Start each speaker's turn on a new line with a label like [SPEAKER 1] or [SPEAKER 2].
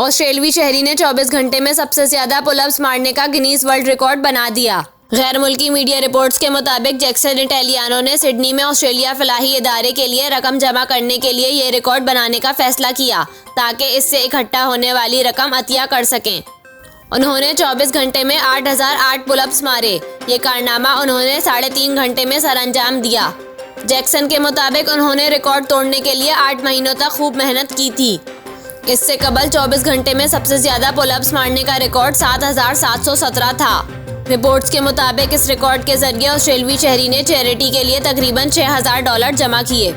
[SPEAKER 1] ऑस्ट्रेलियाई शहरी ने 24 घंटे में सबसे ज्यादा पुलअप्स मारने का गिनीज वर्ल्ड रिकॉर्ड बना दिया। गैर मुल्की मीडिया रिपोर्ट्स के मुताबिक जैक्सन इटालियानो ने सिडनी में ऑस्ट्रेलिया फलाही इदारे के लिए रकम जमा करने के लिए ये रिकॉर्ड बनाने का फैसला किया ताकि इससे इकट्ठा होने वाली रकम अतिया कर सकें। उन्होंने 24 घंटे में 8008 पुलअप्स मारे। ये कारनामा उन्होंने 3.5 घंटे में सरअंजाम दिया। जैक्सन के मुताबिक उन्होंने रिकॉर्ड तोड़ने के लिए 8 महीनों तक खूब मेहनत की थी। इससे कबल 24 घंटे में सबसे ज्यादा पुलअप्स मारने का रिकॉर्ड 7717 था। रिपोर्ट्स के मुताबिक इस रिकॉर्ड के जरिए ऑस्ट्रेलियाई शहरी ने चैरिटी के लिए तकरीबन $6000 जमा किए।